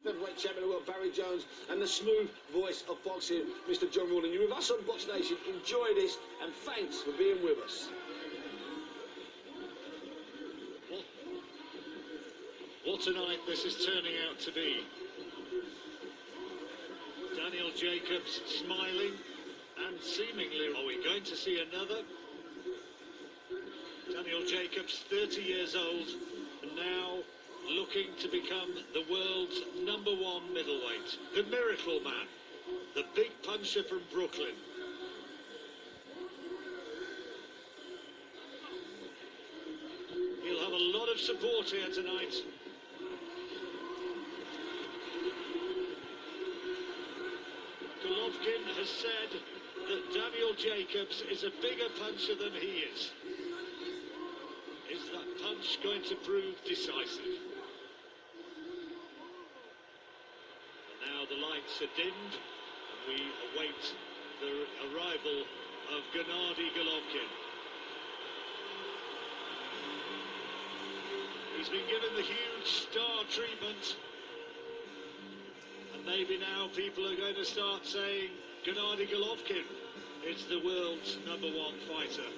Heavyweight champion of the world, Barry Jones, and the smooth voice of boxing, Mr. John Rawlin. You're with us on Box Nation. Enjoy this, and thanks for being with us. What a night this is turning out to be. Daniel Jacobs smiling and seemingly... Are we going to see another? Daniel Jacobs, 30 years old, and now looking to become the world's #1 middleweight. The Miracle Man, the big puncher from Brooklyn. He'll have a lot of support here tonight. Golovkin has said that Daniel Jacobs is a bigger puncher than he is. Is that punch going to prove decisive? And now the lights are dimmed, and we await the arrival of Gennady Golovkin. He's been given the huge star treatment, and maybe now people are going to start saying Gennady Golovkin is the world's #1 fighter.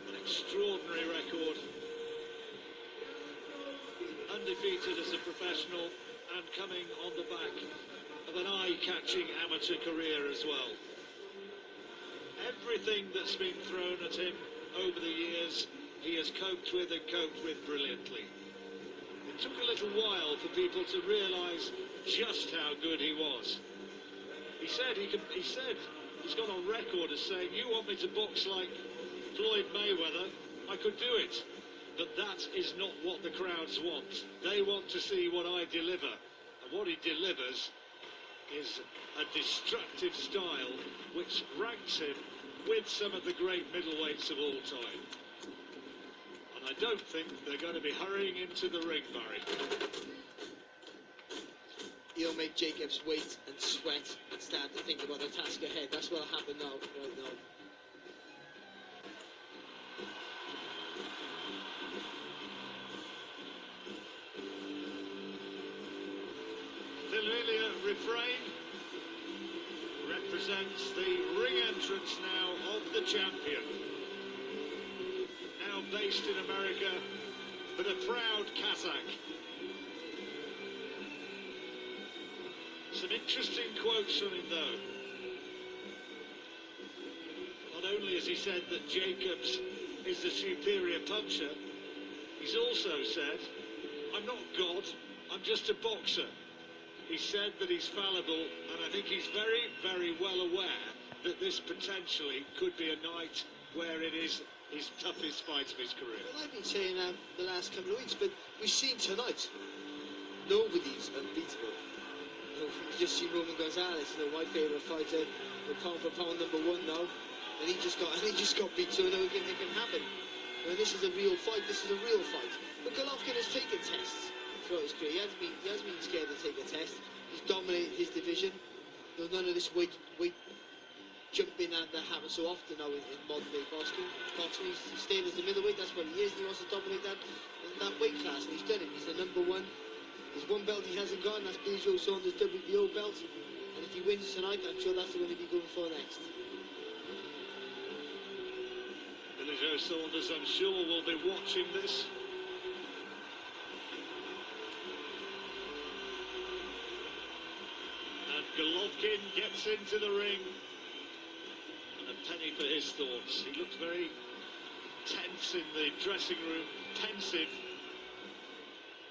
An extraordinary record, undefeated as a professional, and coming on the back of an eye-catching amateur career as well. Everything that's been thrown at him over the years, he has coped with brilliantly. It took a little while for people to realise just how good he was. He said he's gone on record as saying, "You want me to box like Floyd Mayweather, I could do it." But that is not what the crowds want. They want to see what I deliver. And what he delivers is a destructive style which ranks him with some of the great middleweights of all time. And I don't think they're going to be hurrying into the ring, Barry. He'll make Jacobs wait and sweat and start to think about the task ahead. That's what'll happen now, right now. Familiar refrain represents the ring entrance now of the champion. Now based in America, but a proud Kazakh. Some interesting quotes from him though. Not only has he said that Jacobs is the superior puncher, he's also said, "I'm not God, I'm just a boxer." He said that he's fallible, and I think he's very, very well aware that this potentially could be a night where it is his toughest fight of his career. Well, I've been saying that the last couple of weeks, but we've seen tonight, nobody's unbeatable. You know, you just see Roman Gonzalez, you know, my favourite fighter, pound for pound #1 now, and he just got beat, so it can happen. And this is a real fight. This is a real fight. But Golovkin has taken tests throughout his career. He hasn't been scared to take a test. He's dominated his division. There's none of this weight jumping that happens so often now in modern day boxing. He's staying as the middleweight. That's what he is. And he wants to dominate that weight class, and he's done it. He's the #1. There's one belt he hasn't got, and that's Billy Joe Saunders' WBO belt. And if he wins tonight, I'm sure that's the one he'll be going for next. Billy Joe Saunders, I'm sure, will be watching this. And Golovkin gets into the ring. And a penny for his thoughts. He looked very tense in the dressing room, pensive.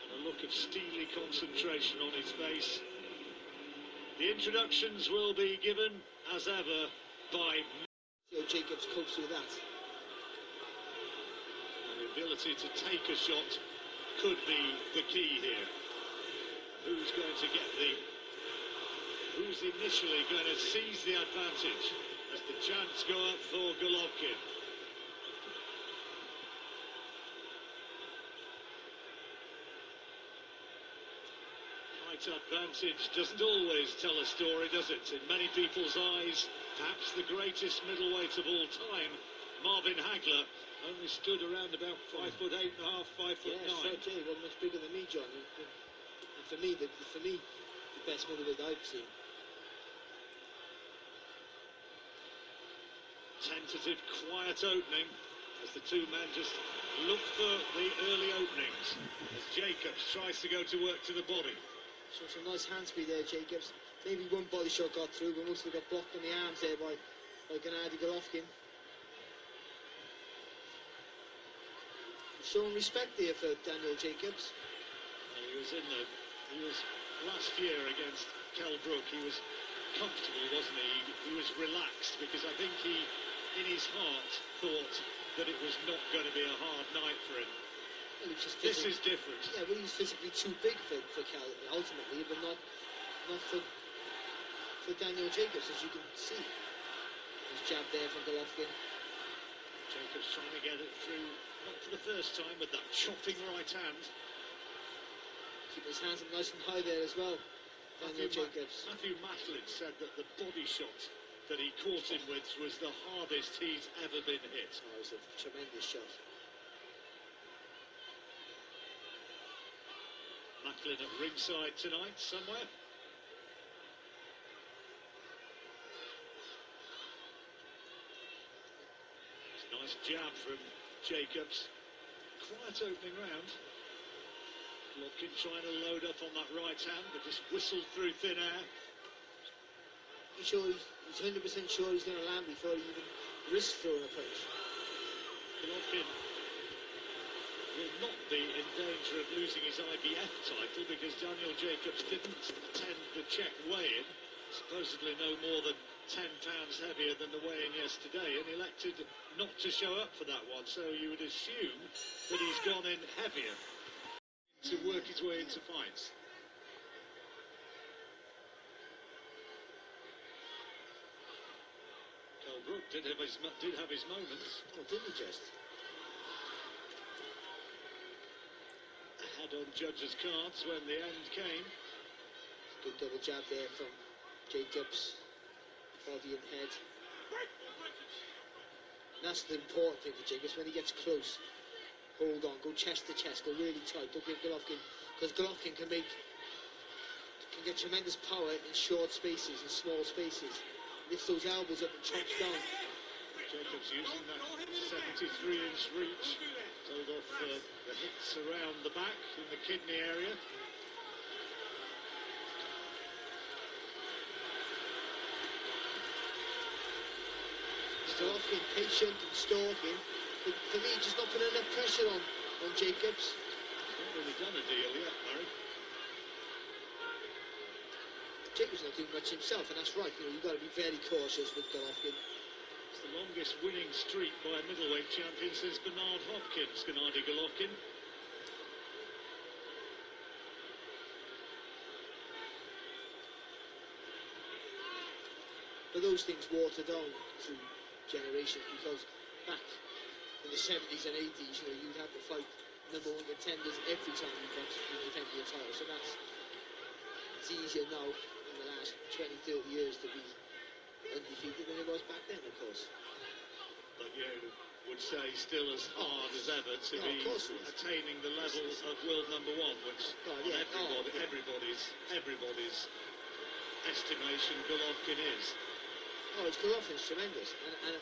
And a look of steely concentration on his face. The introductions will be given, as ever, by... See how Jacobs copes with that. The ability to take a shot could be the key here. Who's going to get who's initially going to seize the advantage as the chants go up for Golovkin? Height advantage doesn't always tell a story, does it? In many people's eyes, perhaps the greatest middleweight of all time Marvin Hagler only stood around about 5'8.5", 5'9". Yeah, well, much bigger than me, John. And for me, the best middleweight I've seen. Tentative, quiet opening as the two men just look for the early openings. As Jacobs tries to go to work to the body. So some nice hand speed there, Jacobs. Maybe one body shot got through, but most of it got blocked on the arms there by Gennady Golovkin. Showing respect there for Daniel Jacobs. Well, he was last year against Kell Brook. He was comfortable, wasn't he? He was relaxed because I think he, in his heart, thought that it was not going to be a hard night for him. Well, this is different. Yeah, well, he's physically too big for Kell ultimately, but not for Daniel Jacobs, as you can see. His jab there from Golovkin. Jacobs trying to get it through, not for the first time, with that chopping right hand. Keep his hands up nice and high there as well, Daniel Jacobs. Matthew Macklin said that the body shot that he caught him with was the hardest he's ever been hit. Oh, it was a tremendous shot. Macklin at ringside tonight somewhere. Nice jab from Jacobs. Quiet opening round. Golovkin trying to load up on that right hand, but just whistled through thin air. He's 100% sure he's going to land before he even risks throwing a punch. Golovkin will not be in danger of losing his IBF title because Daniel Jacobs didn't attend the Czech weigh-in, supposedly no more than 10 pounds heavier than the weigh-in yesterday, and elected not to show up for that one. So you would assume that he's gone in heavier to work his way into fights. Kell Brook did have his moments. Oh, didn't he just? Ahead on judges' cards when the end came. Good double jab there from Jacobs. Body and head. And that's the important thing for Jacobs. When he gets close, hold on, go chest to chest, go really tight. Don't give Golovkin, because Golovkin can get tremendous power in short spaces, in small spaces. Lifts those elbows up and chomps down. Jacobs using that 73-inch reach, told off the hits around the back in the kidney area. Golovkin patient and stalking, but for me, just not putting enough pressure on Jacobs. He's not really done a deal yet, Murray. Jacobs not doing much himself, and that's right. You've got to be very cautious with Golovkin. It's the longest winning streak by a middleweight champion since Bernard Hopkins, Gennady Golovkin. But those things water down through generations, because back in the 70s and 80s, you'd have to fight #1 contenders every time you defend your title. So it's easier now in the last 20, 30 years to be undefeated than it was back then, of course. But you would say still as hard as ever to be attaining the level of world #1, which everybody's estimation Golovkin is. Oh, it's Golovkin's tremendous, and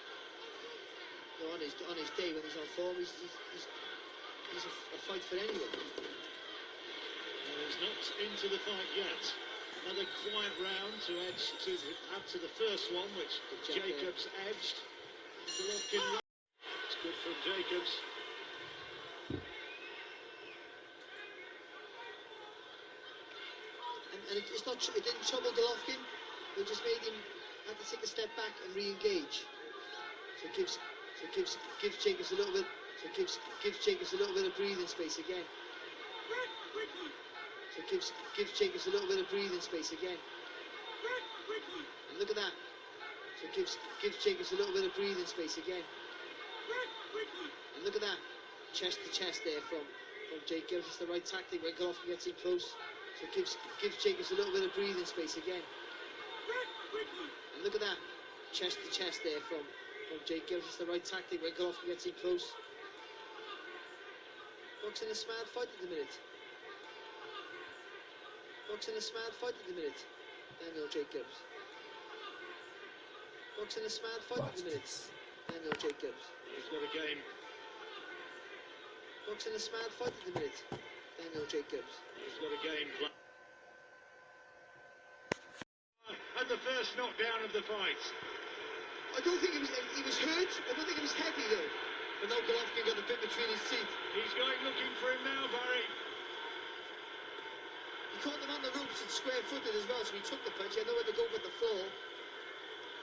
on his day when he's on form, he's a fight for anyone. Well, he's not into the fight yet. Another quiet round to add to the first one, which Jacobs edged. Golovkin. It's good from Jacobs. And it didn't trouble Golovkin. It just made him have to take a step back and re-engage. So it gives Jacobs a little bit. So it gives Jacobs a little bit of breathing space again. So it gives Jacobs a little bit of breathing space again. And look at that. So it gives Jacobs a little bit of breathing space again. And look at that. Chest to chest there from Jacobs. It's the right tactic when Golovkin gets in close. So it gives Jacobs a little bit of breathing space again. And look at that. Chest to chest there from from Jacobs. It's the right tactic when Golovkin gets in close. Boxing a smart fight at the minute. Boxing a smart fight at the minute. Daniel Jacobs. Boxing a smart fight at the minute. Daniel Jacobs. He's got a game. Boxing a smart fight at the minute. Daniel Jacobs. He's got a game plan. At the first knockdown of the fight. I don't think he was hurt. I don't think it was heavy though. But now Golovkin got a bit between his teeth. He's going looking for him now, Barry. He caught him on the ropes and square-footed as well, so he took the punch. He had nowhere to go but the floor.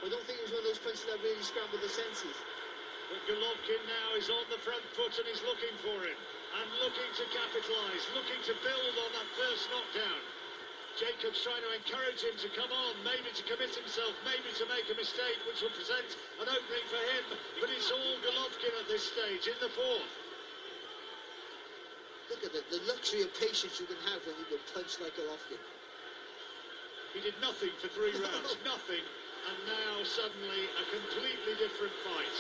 I don't think it was one of those punches that really scrambled the senses. But Golovkin now is on the front foot and is looking for him. And looking to capitalise, looking to build on that first knockdown. Jacobs trying to encourage him to come on, maybe to commit himself, maybe to make a mistake, which will present an opening for him. But it's all Golovkin at this stage, in the fourth. Look at the luxury of patience you can have when you can punch like Golovkin. He did nothing for 3 rounds, nothing. And now, suddenly, a completely different fight.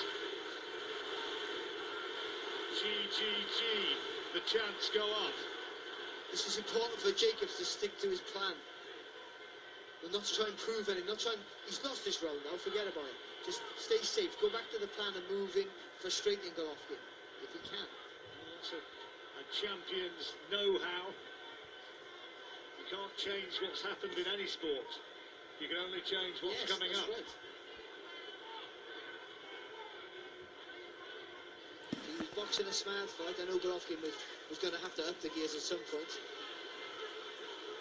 GGG, the chants go up. This is important for Jacobs to stick to his plan. And not to try and prove anything. He's lost this round now, forget about it. Just stay safe, go back to the plan and move in, frustrating Golovkin, if he can. That's a champion's know-how. You can't change what's happened in any sport. You can only change what's coming up. Right. He was boxing a smart fight. I know Golovkin was going to have to up the gears at some point.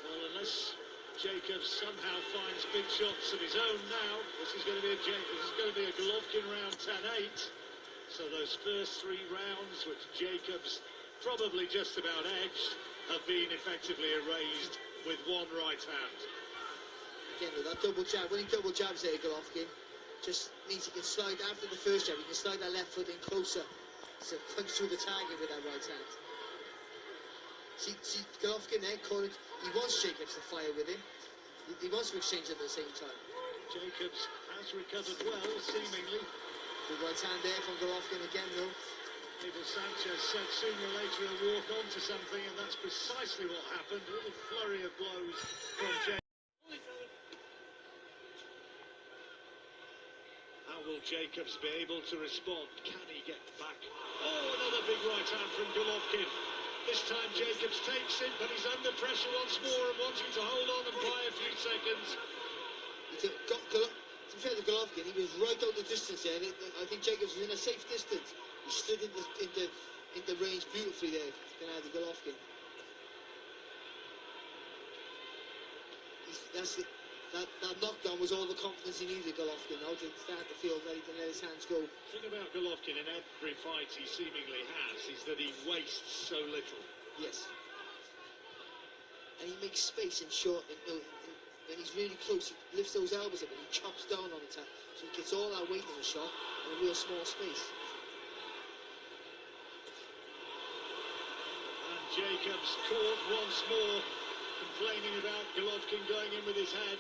Well, unless Jacobs somehow finds big shots of his own now, this is going to be a Golovkin round 10-8. So those first 3 rounds, which Jacobs probably just about edged, have been effectively erased with one right hand. Again, with that double jab, when he double jabs there, Golovkin, just means he can slide after the first jab, he can slide that left foot in closer. So punch through the target with that right hand. See Golovkin there, he wants Jacobs to fire with him. He wants to exchange at the same time. Jacobs has recovered well, seemingly. Good right hand there from Golovkin again, though. Abel Sanchez said sooner or later he'll walk onto something, and that's precisely what happened. A little flurry of blows from Jacobs. How will Jacobs be able to respond? Can he get back? Oh, another big right hand from Golovkin. This time Jacobs takes it, but he's under pressure once more and wanting to hold on and buy a few seconds. To be fair to Golovkin, he was right out the distance there. I think Jacobs was in a safe distance. He stood in the range beautifully there, Gennady Golovkin. That knockdown was all the confidence he needed, Golovkin, now to start to feel that he can let his hands go. The thing about Golovkin in every fight he seemingly has is that he wastes so little. Yes. And he makes space in short, when he's really close, he lifts those elbows up and he chops down on the top. So he gets all that weight in the shot in a real small space. And Jacobs caught once more, complaining about Golovkin going in with his head.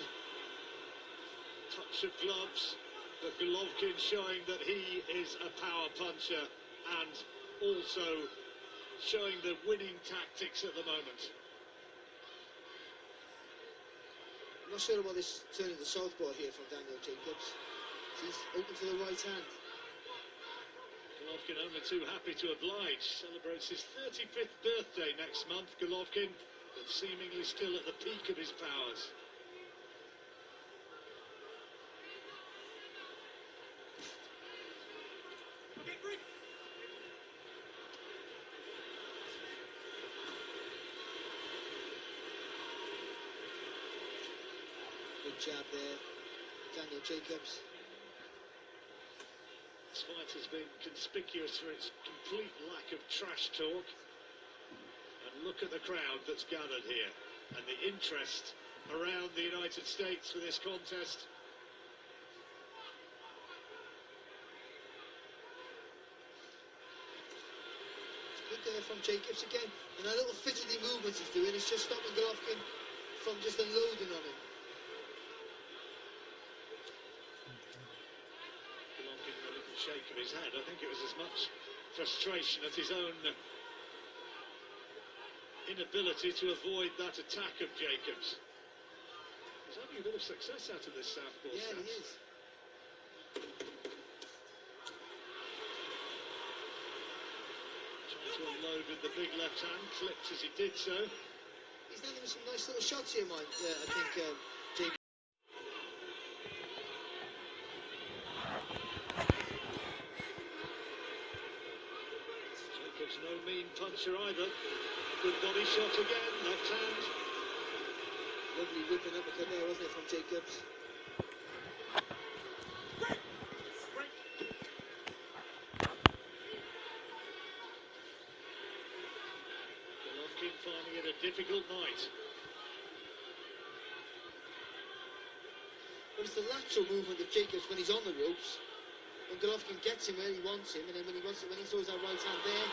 Touch of gloves, but Golovkin showing that he is a power puncher and also showing the winning tactics at the moment. I'm not sure about this turning the southpaw here from Daniel Jacobs. He's open to the right hand. Golovkin only too happy to oblige. Celebrates his 35th birthday next month, Golovkin, but seemingly still at the peak of his powers. Good jab there, Daniel Jacobs. This fight has been conspicuous for its complete lack of trash talk. And look at the crowd that's gathered here and the interest around the United States for this contest. Good there from Jacobs again, and that little fidgety movements he's doing is just stopping Golovkin from just unloading on him. of his head. I think it was as much frustration at his own inability to avoid that attack of Jacobs. He's having a bit of success out of this southpaw Yeah, stance. he is. Trying to unload with the big left hand, clipped as he did so. He's landing with some nice little shots here, I think, Jacob. Jacobs no mean puncher either. Good body shot again, left hand. Lovely whipping uppercut there, wasn't it, from Jacobs? Golovkin finding it a difficult night. But it's the lateral movement of Jacobs when he's on the ropes. When Golovkin gets him where he wants him, and then when he throws that right hand there,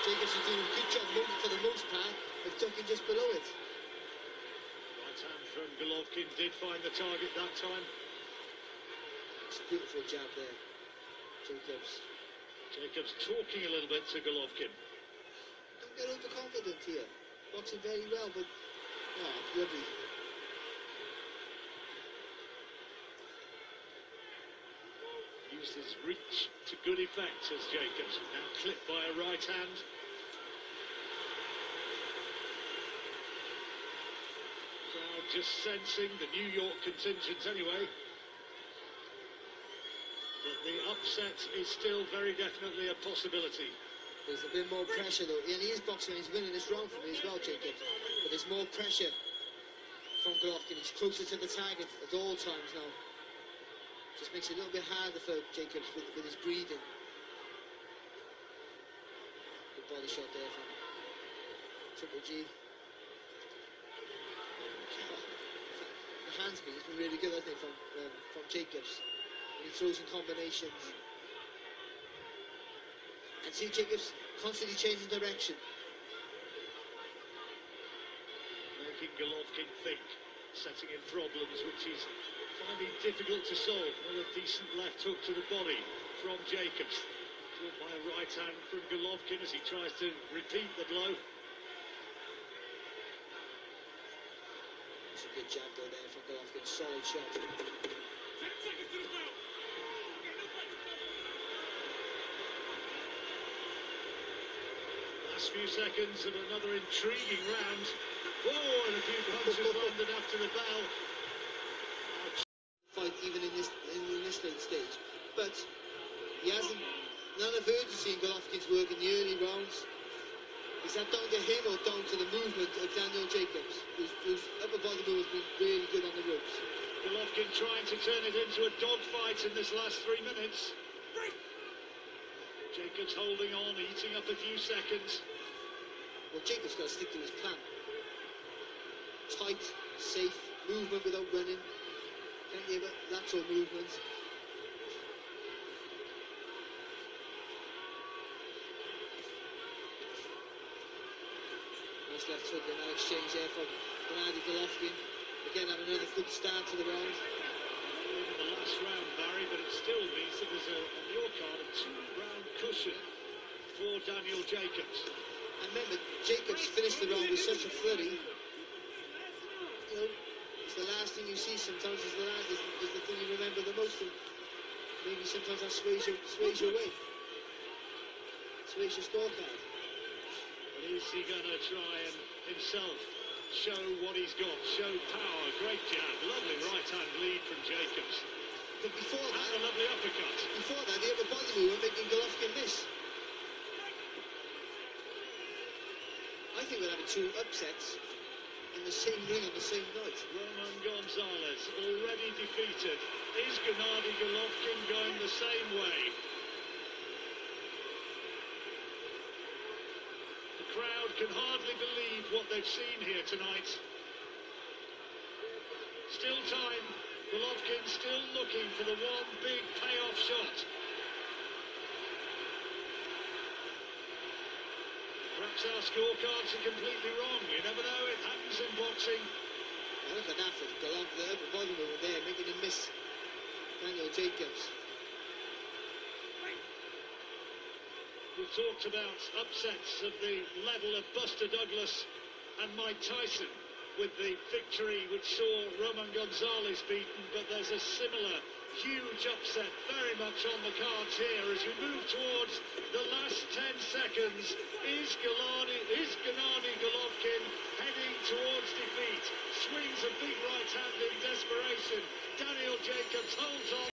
Jacobs is doing a good job for the most part of ducking just below it. Right hand from Golovkin did find the target that time. It's a beautiful jab there, Jacobs. Jacobs talking a little bit to Golovkin. Don't get overconfident here. Boxing very well, but it's lovely. Used his reach to good effect as Jacobs, now clipped by a right hand. Crowd just sensing the New York contingent anyway. But the upset is still very definitely a possibility. There's a bit more pressure though, and he is boxing and he's winning this round for me as well, Jacobs. But there's more pressure from Golovkin. He's closer to the target at all times now. Just makes it a little bit harder for Jacobs with his breathing. Good body shot there from Triple G. The hands beat has been really good, hasn't it, from Jacobs. When he throws in combinations. And see Jacobs constantly changing direction. Making Golovkin think, setting him problems which he's finding difficult to solve. Another decent left hook to the body from Jacobs. Caught by a right hand from Golovkin as he tries to repeat the blow. It's a good jab though there from Golovkin, solid shot. 10 seconds to the bell. Last few seconds of another intriguing round. Oh, and a few punches landed after the bell. Fight even in this late stage, but he hasn't none of urgency in Golovkin's work in the early rounds. Is that down to him or down to the movement of Daniel Jacobs, whose upper body movement has been really good on the ropes? Golovkin trying to turn it into a dogfight in this last 3 minutes. Jacobs holding on, eating up a few seconds. Well, Jacobs got to stick to his plan. Tight, safe movement without running. Plenty of lateral movement. Nice left hook in that exchange there from Golovkin. Again, having another good start to the round. In the last round, Barry, but it still means that there's on your card a 2-round cushion for Daniel Jacobs. And remember, Jacobs finished the round with such a flurry. You know, it's the last thing you see sometimes is the thing you remember the most. And maybe sometimes that sways your way. Sways your scorecard. But is he going to try and himself show what he's got, show power? Great jab, lovely right-hand lead from Jacobs. But before that, And a lovely uppercut. the upper body movement making Golovkin miss. I think we're having 2 upsets in the same ring on the same night. Roman Gonzalez already defeated. Is Gennady Golovkin going the same way? The crowd can hardly believe what they've seen here tonight. Still time. Golovkin still looking for the one big payoff shot. Perhaps our scorecards are completely wrong. You never know, it happens in boxing. Now look at that for Golovkin, the upper body movement there, making him miss Daniel Jacobs. People talked about upsets of the level of Buster Douglas and Mike Tyson with the victory which saw Roman Gonzalez beaten, but there's a similar huge upset very much on the cards here as we move towards the last 10 seconds. Is Gennady Golovkin heading towards defeat? Swings a big right hand in desperation. Daniel Jacobs holds on.